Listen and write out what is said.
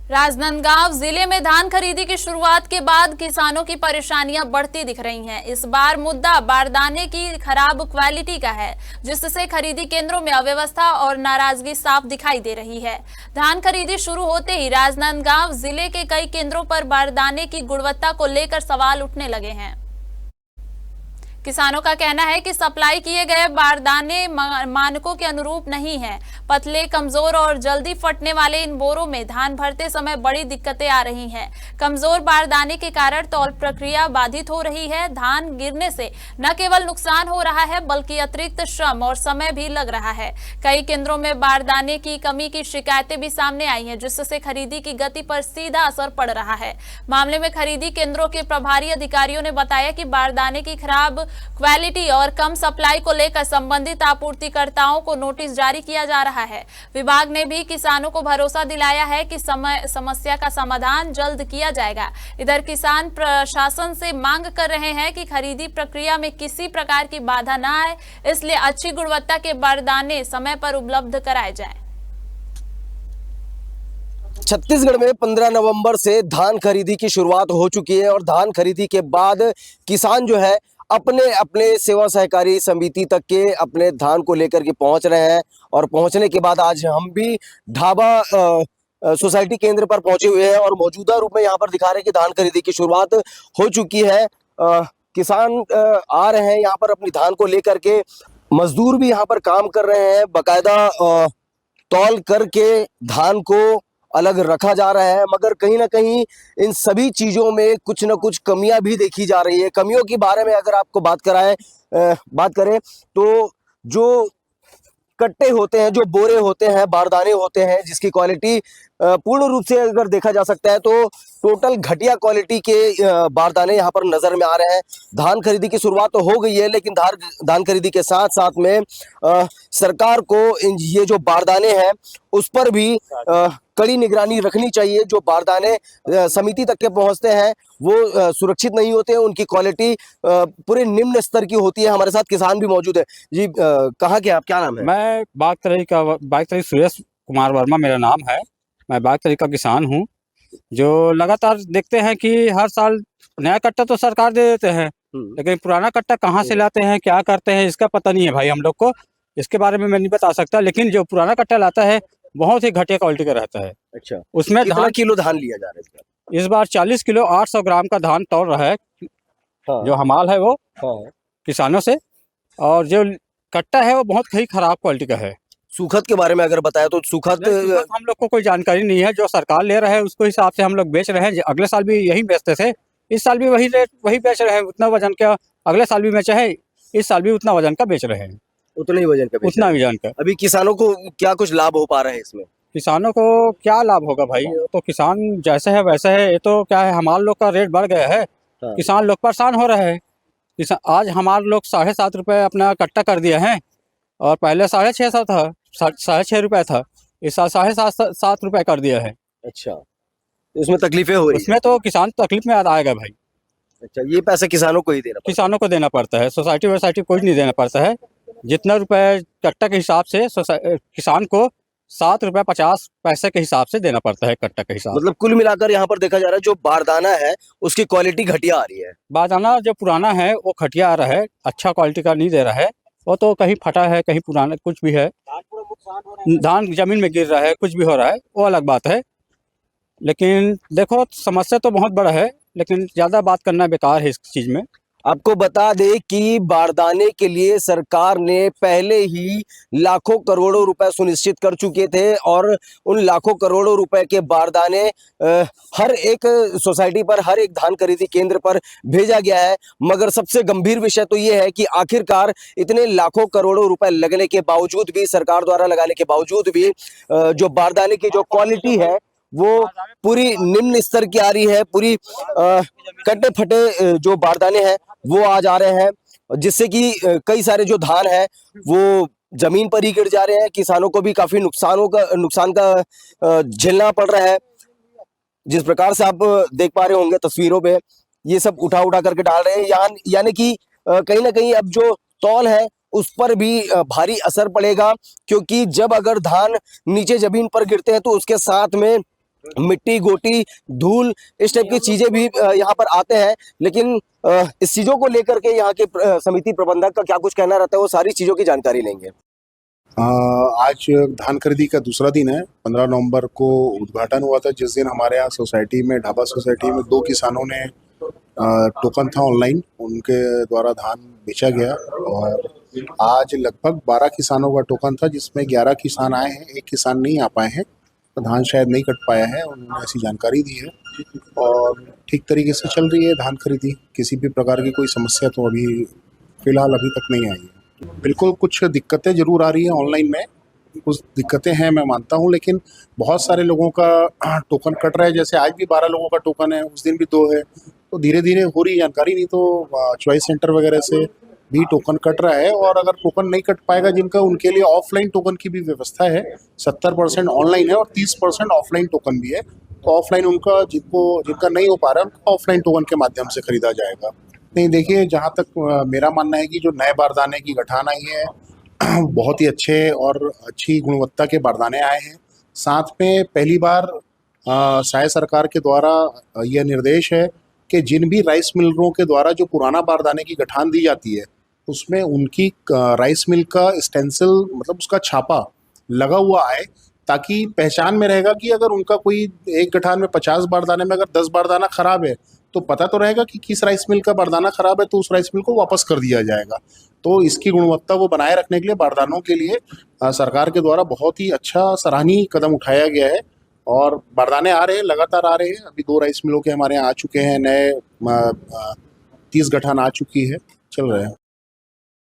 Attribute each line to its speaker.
Speaker 1: राजनांदगांव जिले में धान खरीदी की शुरुआत के बाद किसानों की परेशानियां बढ़ती दिख रही हैं। इस बार मुद्दा बारदाने की खराब क्वालिटी का है, जिससे खरीदी केंद्रों में अव्यवस्था और नाराजगी साफ दिखाई दे रही है। धान खरीदी शुरू होते ही राजनांदगांव जिले के कई केंद्रों पर बारदाने की गुणवत्ता को लेकर सवाल उठने लगे हैं। किसानों का कहना है कि सप्लाई किए गए बारदाने मानकों के अनुरूप नहीं है। पतले, कमजोर और जल्दी फटने वाले इन बोरों में धान भरते समय बड़ी दिक्कतें आ रही हैं। कमजोर बारदाने के कारण तौल प्रक्रिया बाधित हो रही है। धान गिरने से न केवल नुकसान हो रहा है, बल्कि अतिरिक्त श्रम और समय भी लग रहा है। कई केंद्रों में बारदाने की कमी की शिकायतें भी सामने आई हैं, जिससे खरीदी की गति पर सीधा असर पड़ रहा है। मामले में खरीदी केंद्रों के प्रभारी अधिकारियों ने बताया कि बारदाने की खराब क्वालिटी और कम सप्लाई को लेकर संबंधित आपूर्तिकर्ताओं को नोटिस जारी किया जा रहा है। विभाग ने भी किसानों को भरोसा दिलाया है कि समस्या का समाधान जल्द किया जाएगा। इधर किसान प्रशासन से मांग कर रहे हैं कि खरीदी प्रक्रिया में किसी प्रकार की बाधा न आए, इसलिए अच्छी गुणवत्ता के बारदाने समय पर उपलब्ध कराए जाएं।
Speaker 2: छत्तीसगढ़ में 15 नवंबर से धान खरीदी की शुरुआत हो चुकी है और धान खरीदी के बाद किसान जो है अपने अपने सेवा सहकारी समिति तक के अपने धान को लेकर के पहुंच रहे हैं। और पहुंचने के बाद आज हम भी ढाबा सोसाइटी केंद्र पर पहुंचे हुए हैं और मौजूदा रूप में यहां पर दिखा रहे हैं कि धान खरीदी की शुरुआत हो चुकी है। किसान आ रहे हैं यहां पर अपनी धान को लेकर के। मजदूर भी यहां पर काम कर रहे हैं। बाकायदा तौल करके धान को अलग रखा जा रहा है, मगर कहीं ना कहीं इन सभी चीजों में कुछ ना कुछ कमियां भी देखी जा रही है। कमियों के बारे में अगर आपको बात करें तो जो कट्टे होते हैं, जो बोरे होते हैं, बारदाने होते हैं, जिसकी क्वालिटी पूर्ण रूप से अगर देखा जा सकता है तो टोटल घटिया क्वालिटी के बारदाने यहाँ पर नजर में आ रहे हैं। धान खरीदी की शुरुआत तो हो गई है, लेकिन धान खरीदी के साथ साथ में सरकार को ये जो बारदाने हैं उस पर भी कड़ी निगरानी रखनी चाहिए। जो बारदाने समिति तक के पहुंचते हैं वो सुरक्षित नहीं होते हैं, उनकी क्वालिटी पूरे निम्न स्तर की होती है। हमारे साथ किसान भी मौजूद है जी। कहाँ के आप, क्या नाम है?
Speaker 3: मैं बागतरी सुरेश कुमार वर्मा मेरा नाम है। मैं बागतरी का किसान हूँ। जो लगातार देखते हैं कि हर साल नया कट्टा तो सरकार दे देते हैं, लेकिन पुराना कट्टा कहाँ से लाते हैं, क्या करते हैं, इसका पता नहीं है भाई हम लोग को। इसके बारे में मैं नहीं बता सकता, लेकिन जो पुराना कट्टा लाता है बहुत ही घटिया क्वालिटी का रहता है।
Speaker 2: अच्छा,
Speaker 3: उसमें
Speaker 2: कितना किलो धान लिया जा रहा है?
Speaker 3: इस बार 40 किलो 800 ग्राम का धान तौल रहा है।
Speaker 2: हाँ।
Speaker 3: जो हमाल है वो किसानों से, और जो कट्टा है वो बहुत ही खराब क्वालिटी का है।
Speaker 2: सूखत के बारे में अगर बताया तो सूखत
Speaker 3: हम लोग को कोई जानकारी नहीं है। जो सरकार ले रहा है उसको हिसाब से हम लोग बेच रहे हैं। अगले साल भी यही बेचते थे, इस साल भी वही रेट वही बेच रहे हैं। उतना वजन का अगले साल भी बेचा है, इस साल भी उतना वजन का बेच रहे हैं।
Speaker 2: उतना ही वजन का,
Speaker 3: उतना वजन का।
Speaker 2: अभी किसानों को क्या कुछ लाभ हो पा रहा है इसमें?
Speaker 3: किसानों को क्या लाभ होगा भाई? तो किसान जैसे है वैसे है। ये तो क्या है, हमारे लोग का रेट बढ़ गया है।
Speaker 2: हाँ।
Speaker 3: किसान लोग परेशान हो रहे हैं। आज हमारे लोग 7.5 रुपये अपना कट्टा कर दिया है, और पहले 6.5 था, 6.5 रुपये था। इस साल 7.7 रुपये कर दिया है।
Speaker 2: अच्छा, उसमें तकलीफें हो रही?
Speaker 3: उसमें तो किसान तकलीफ में आएगा भाई।
Speaker 2: अच्छा, ये पैसा किसानों को ही देना पड़ता है?
Speaker 3: किसानों को देना पड़ता है, सोसाइटी वोसाइटी कोई नहीं देना पड़ता है। जितना रुपए कट्टा के हिसाब से किसान को 7 रुपये 50 पैसे के हिसाब से देना पड़ता है, कट्टा के हिसाब।
Speaker 2: मतलब कुल मिलाकर यहाँ पर देखा जा रहा है जो बारदाना है उसकी क्वालिटी घटिया आ रही है।
Speaker 3: बारदाना जो पुराना है वो घटिया आ रहा है, अच्छा क्वालिटी का नहीं दे रहा है। वो तो कहीं फटा है, कहीं पुराना कुछ भी है, धान जमीन में गिर रहा है, कुछ भी हो रहा है, वो अलग बात है। लेकिन देखो, समस्या तो बहुत बड़ा है, लेकिन ज़्यादा बात करना बेकार है इस चीज़ में।
Speaker 2: आपको बता दें कि बारदाने के लिए सरकार ने पहले ही लाखों करोड़ों रुपए सुनिश्चित कर चुके थे, और उन लाखों करोड़ों रुपए के बारदाने हर एक सोसाइटी पर, हर एक धान खरीदी केंद्र पर भेजा गया है। मगर सबसे गंभीर विषय तो ये है कि आखिरकार इतने लाखों करोड़ों रुपए लगने के बावजूद भी, सरकार द्वारा लगाने के बावजूद भी, जो बारदाने की जो क्वालिटी है वो पूरी निम्न स्तर की आ रही है। पूरी कटे फटे जो बारदाने हैं वो आज आ रहे हैं, जिससे कि कई सारे जो धान है वो जमीन पर ही गिर जा रहे हैं। किसानों को भी काफी नुकसान का झेलना पड़ रहा है। जिस प्रकार से आप देख पा रहे होंगे तस्वीरों में, ये सब उठा करके डाल रहे हैं। यानी कि कहीं ना कहीं अब जो तौल है उस पर भी भारी असर पड़ेगा, क्योंकि जब अगर धान नीचे जमीन पर गिरते हैं तो उसके साथ में मिट्टी, गोटी, धूल, इस टाइप की चीजें भी यहाँ पर आते हैं। लेकिन इस चीजों को लेकर के यहाँ के समिति प्रबंधक का क्या कुछ कहना रहता है, वो सारी चीजों की जानकारी लेंगे।
Speaker 4: आज धान खरीदी का दूसरा दिन है। 15 नवंबर को उद्घाटन हुआ था, जिस दिन हमारे यहाँ सोसाइटी में, ढाबा सोसाइटी में 2 किसानों ने टोकन था ऑनलाइन, उनके द्वारा धान बेचा गया। और आज लगभग 12 किसानों का टोकन था, जिसमें 11 किसान आए हैं, 1 किसान नहीं आ पाए हैं, तो धान शायद नहीं कट पाया है, उन्होंने ऐसी जानकारी दी है। और ठीक तरीके से चल रही है धान खरीदी, किसी भी प्रकार की कोई समस्या तो अभी फिलहाल अभी तक नहीं आई है। बिल्कुल कुछ दिक्कतें ज़रूर आ रही हैं ऑनलाइन में, कुछ दिक्कतें हैं मैं मानता हूं, लेकिन बहुत सारे लोगों का टोकन कट रहा है। जैसे आज भी 12 लोगों का टोकन है, उस दिन भी 2 है, तो धीरे धीरे हो रही जानकारी। नहीं तो चॉइस सेंटर वगैरह से भी टोकन कट रहा है। और अगर टोकन नहीं कट पाएगा जिनका, उनके लिए ऑफलाइन टोकन की भी व्यवस्था है। 70% ऑनलाइन है और 30% ऑफलाइन टोकन भी है। तो ऑफलाइन उनका जिनका नहीं हो पा रहा है, उनका ऑफलाइन टोकन के माध्यम से खरीदा जाएगा। नहीं, देखिए, जहाँ तक मेरा मानना है कि जो नए बारदाने की गठान आई है, बहुत ही अच्छे और अच्छी गुणवत्ता के बारदाने आए हैं। साथ में पहली बार साय सरकार के द्वारा यह निर्देश है कि जिन भी राइस मिलरों के द्वारा जो पुराना बारदाने की गठान दी जाती है, उसमें उनकी राइस मिल का स्टेंसिल, मतलब उसका छापा लगा हुआ आए, ताकि पहचान में रहेगा कि अगर उनका कोई एक गठान में 50 बारदाने में अगर 10 बारदाना खराब है, तो पता तो रहेगा कि किस राइस मिल का बारदाना खराब है, तो उस राइस मिल को वापस कर दिया जाएगा। तो इसकी गुणवत्ता को बनाए रखने के लिए बारदानों के लिए सरकार के द्वारा बहुत ही अच्छा सराहनीय कदम उठाया गया है। और बारदाने आ रहे हैं, लगातार आ रहे हैं। अभी 2 राइस मिलों के हमारे यहाँ आ चुके हैं, नए 30 गठान आ चुकी है, चल रहे हैं।